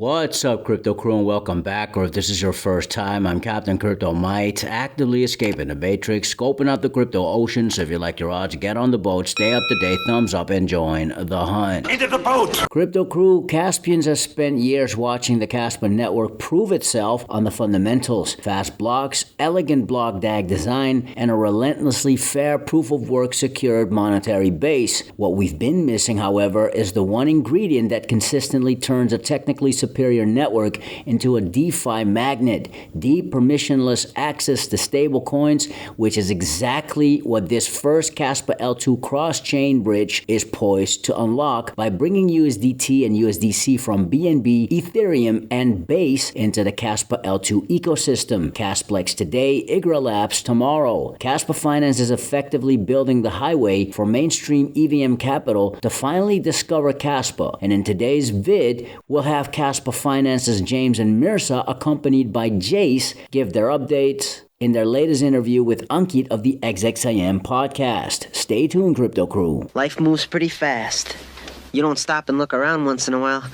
What's up, Crypto Crew, and welcome back. Or if this is your first time, I'm Captain Crypto Mite, actively escaping the Matrix, scoping out the crypto ocean. So if you like your odds, get on the boat, stay up to date, thumbs up, and join the hunt. Into the boat! Crypto Crew, Caspians have spent years watching the Kaspa network prove itself on the fundamentals. Fast blocks, elegant block DAG design, and a relentlessly fair proof-of-work secured monetary base. What we've been missing, however, is the one ingredient that consistently turns a technically superior network into a DeFi magnet, deep permissionless access to stablecoins, which is exactly what this first Kaspa L2 cross-chain bridge is poised to unlock by bringing USDT and USDC from BNB, Ethereum, and Base into the Kaspa L2 ecosystem. Kasplex today, Igra Labs tomorrow. Kaspa Finance is effectively building the highway for mainstream EVM capital to finally discover Kaspa, and in today's vid, we'll have Kaspa Finance's James and Mirza, accompanied by Jace, give their updates in their latest interview with Ankit of the XXIM podcast. Stay tuned, Crypto Crew. Life moves pretty fast. You don't stop and look around once in a while,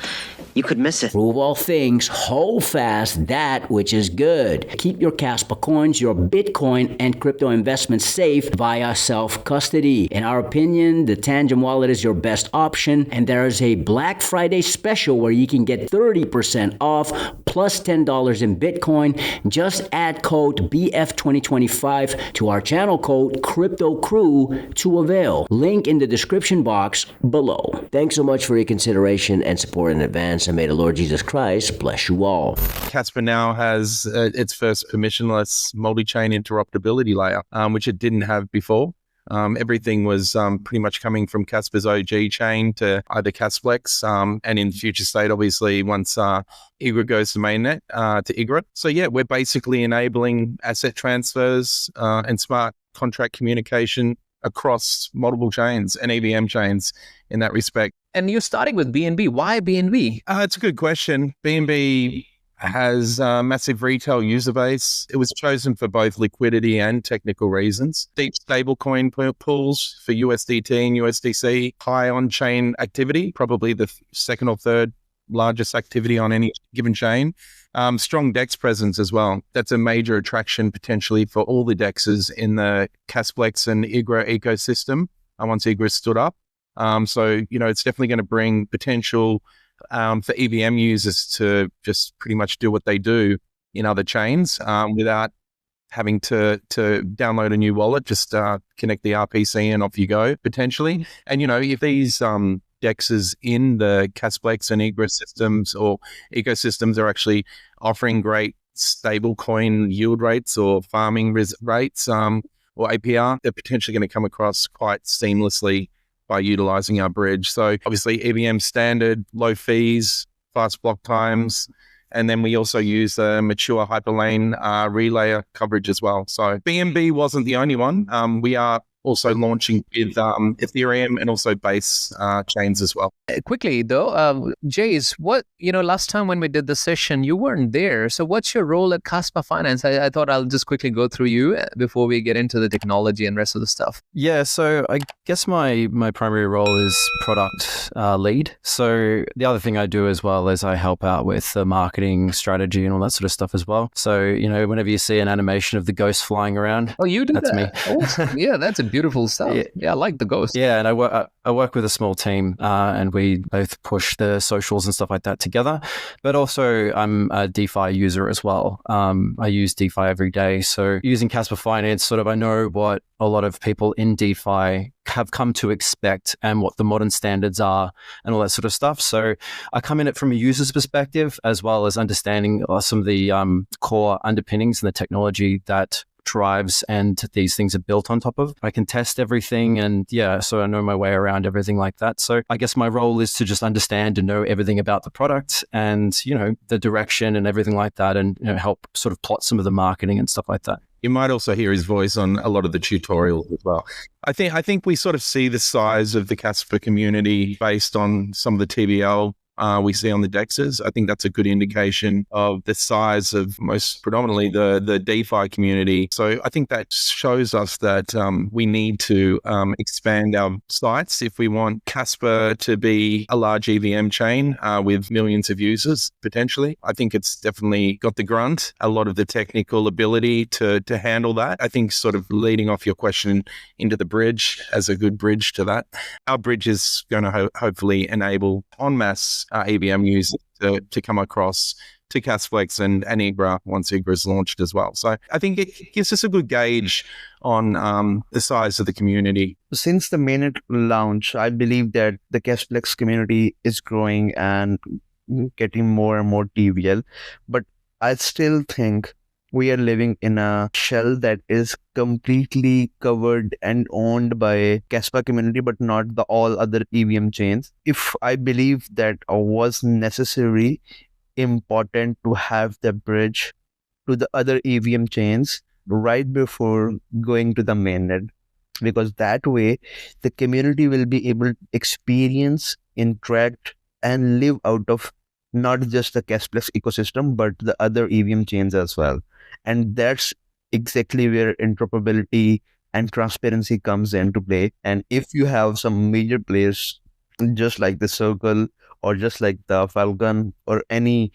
you could miss it. Prove all things, hold fast that which is good. Keep your Kaspa coins, your Bitcoin, and crypto investments safe via self-custody. In our opinion, the Tangent wallet is your best option, and there is a Black Friday special where you can get 30% off plus $10 in Bitcoin. Just add code BF2025 to our channel code Crypto Crew to avail. Link in the description box below. Thanks so much for your consideration and support in advance, and may the Lord Jesus Christ bless you all. Kaspa now has its first permissionless multi-chain interoperability layer, which it didn't have before. Everything was pretty much coming from Kaspa's OG chain to either Kasplex, and in future state, obviously, once Igra goes to mainnet, to Igra. So yeah, we're basically enabling asset transfers and smart contract communication across multiple chains and EVM chains in that respect. And you're starting with BNB. Why BNB? It's a good question. BNB has a massive retail user base. It was chosen for both liquidity and technical reasons. Deep stablecoin pools for USDT and USDC, high on-chain activity, probably the second or third largest activity on any given chain. Strong DEX presence as well. That's a major attraction potentially for all the DEXs in the Kasplex and Igra ecosystem once Igra stood up. So, it's definitely going to bring potential for EVM users to just pretty much do what they do in other chains without having to download a new wallet, just connect the RPC and off you go, potentially. And, if these DEXs in the Kasplex and Igra systems or ecosystems are actually offering great stablecoin yield rates or farming rates or APR, they're potentially going to come across quite seamlessly by utilizing our bridge. So obviously EVM standard, low fees, fast block times, and then we also use a mature hyperlane relayer coverage as well. So BNB wasn't the only one. We are also launching with Ethereum and also Base chains as well. Quickly though, Jace, last time when we did the session, you weren't there. So what's your role at Kaspa Finance? I thought I'll just quickly go through you before we get into the technology and rest of the stuff. Yeah, so I guess my primary role is product lead. So the other thing I do as well is I help out with the marketing strategy and all that sort of stuff as well. So, whenever you see an animation of the ghost flying around, oh, you do that's that? Me. Oh, yeah, that's a beautiful stuff. Yeah, I like the ghost. Yeah, and I work with a small team and we both push the socials and stuff like that together. But also I'm a DeFi user as well. I use DeFi every day. So using Kaspa Finance, I know what a lot of people in DeFi have come to expect and what the modern standards are and all that sort of stuff. So I come in it from a user's perspective as well as understanding some of the core underpinnings and the technology that drives and these things are built on top of. I can test everything and so I know my way around everything like that. So I guess my role is to just understand and know everything about the product and, the direction and everything like that and help sort of plot some of the marketing and stuff like that. You might also hear his voice on a lot of the tutorials as well. I think we sort of see the size of the Kaspa community based on some of the TBL we see on the DEXs. I think that's a good indication of the size of most predominantly the DeFi community. So I think that shows us that we need to expand our sites if we want Kaspa to be a large EVM chain with millions of users potentially. I think it's definitely got the grunt, a lot of the technical ability to handle that. I think sort of leading off your question into the bridge as a good bridge to that, our bridge is going to hopefully enable en masse EVM users to come across to Kasflex and IGRA once IGRA is launched as well. So I think it gives us a good gauge on the size of the community. Since the mainnet launch, I believe that the Kasflex community is growing and getting more and more TVL. But I still think we are living in a shell that is completely covered and owned by Kaspa community, but not the all other EVM chains. If I believe that was necessary, important to have the bridge to the other EVM chains right before going to the mainnet, because that way the community will be able to experience, interact, and live out of not just the Kasflex ecosystem, but the other EVM chains as well. And that's exactly where interoperability and transparency comes into play. And if you have some major players, just like the Circle or just like the Falcon or any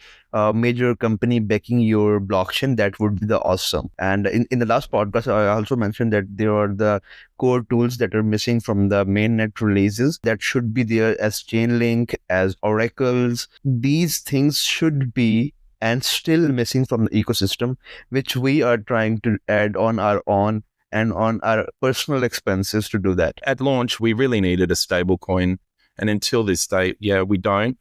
major company backing your blockchain, that would be the awesome. And in the last podcast, I also mentioned that there are the core tools that are missing from the mainnet releases that should be there as Chainlink, as oracles. These things should be and still missing from the ecosystem, which we are trying to add on our own and on our personal expenses to do that. At launch, we really needed a stablecoin. And until this date, we don't.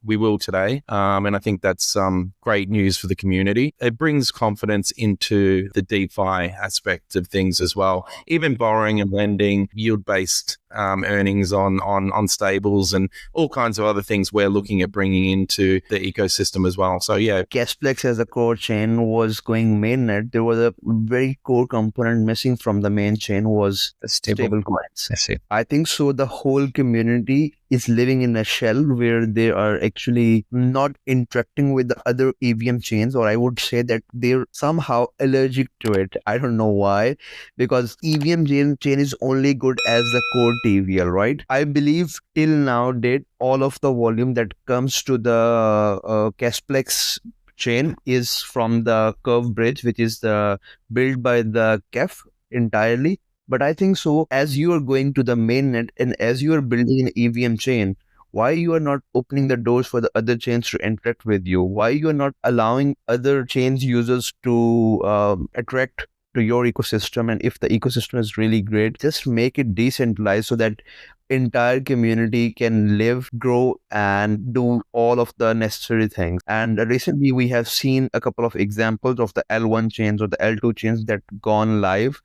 We will today. And I think that's great news for the community. It brings confidence into the DeFi aspect of things as well. Even borrowing and lending, yield-based earnings on stables and all kinds of other things we're looking at bringing into the ecosystem as well. So Kasflex as a core chain was going mainnet. There was a very core component missing from the main chain was The stablecoins. I see. I think so the whole community is living in a shell where they are actually not interacting with the other EVM chains, or I would say that they're somehow allergic to it. I don't know why, because EVM chain is only good as the core TVL, right? I believe till now date, all of the volume that comes to the Kasflex chain is from the Curve bridge, which is built by the KEF entirely. But I think so, as you are going to the mainnet and as you are building an EVM chain, why you are not opening the doors for the other chains to interact with you? Why you are not allowing other chains users to attract to your ecosystem? And if the ecosystem is really great, just make it decentralized so that entire community can live, grow, and do all of the necessary things. And recently we have seen a couple of examples of the L1 chains or the L2 chains that gone live.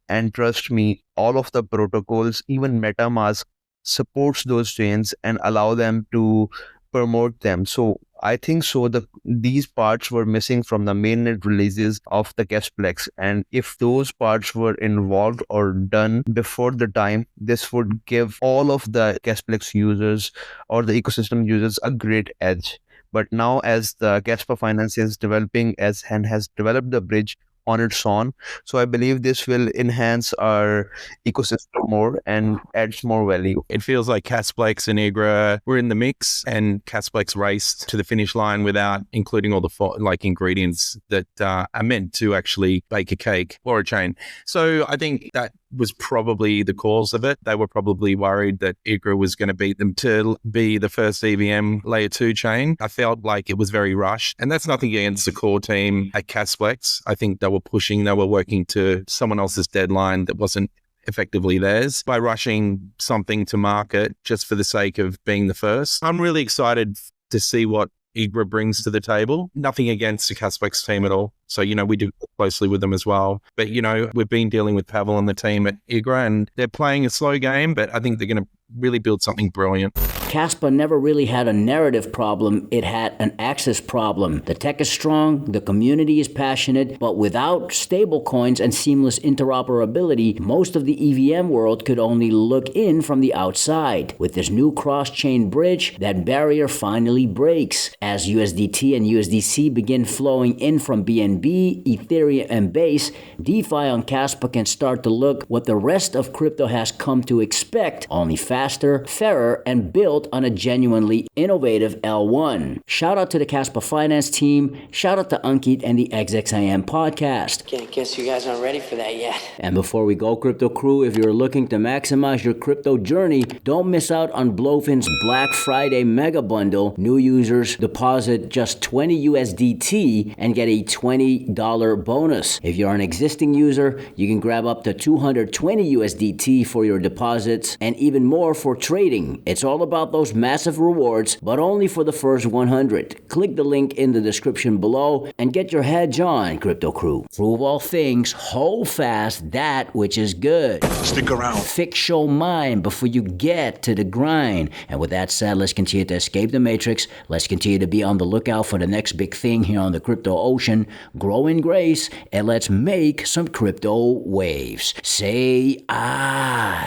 And trust me, all of the protocols, even MetaMask, supports those chains and allow them to promote them. So I think so these parts were missing from the mainnet releases of the Kasflex. And if those parts were involved or done before the time, this would give all of the Kasflex users or the ecosystem users a great edge. But now as the Kaspa Finance is developing and has developed the bridge on its own, so I believe this will enhance our ecosystem more and adds more value. it feels like Kasflex and IGRA were in the mix, and Kasflex raced to the finish line without including all the ingredients that are meant to actually bake a cake or a chain. So I think that was probably the cause of it. They were probably worried that IGRA was going to beat them to be the first EVM layer 2 chain. I felt like it was very rushed, and that's nothing against the core team at Kasflex. I think they were working to someone else's deadline that wasn't effectively theirs by rushing something to market just for the sake of being the first. I'm really excited to see what IGRA brings to the table. Nothing against the Kaspex team at all. So, we do work closely with them as well. But, we've been dealing with Pavel and the team at IGRA, and they're playing a slow game, but I think they're going to really build something brilliant. Kaspa never really had a narrative problem, it had an access problem. The tech is strong, the community is passionate, but without stablecoins and seamless interoperability, most of the EVM world could only look in from the outside. With this new cross-chain bridge, that barrier finally breaks. As USDT and USDC begin flowing in from BNB, Ethereum, and Base, DeFi on Kaspa can start to look what the rest of crypto has come to expect, only faster, fairer, and built on a genuinely innovative L1. Shout out to the Kaspa Finance team, shout out to Ankit and the XXIM podcast. Guess you guys aren't ready for that yet. And before we go, Crypto Crew, if you're looking to maximize your crypto journey, don't miss out on Blowfin's Black Friday Mega Bundle. New users deposit just 20 USDT and get a $20 bonus. If you're an existing user, you can grab up to 220 USDT for your deposits and even more for trading. It's all about those massive rewards, but only for the first 100. Click the link in the description below and get your hedge on, Crypto Crew. Prove all things, hold fast that which is good. Stick around. Fix your mind before you get to the grind. And with that said, let's continue to escape the matrix. Let's continue to be on the lookout for the next big thing here on the crypto ocean. Grow in grace, and let's make some crypto waves. Say I.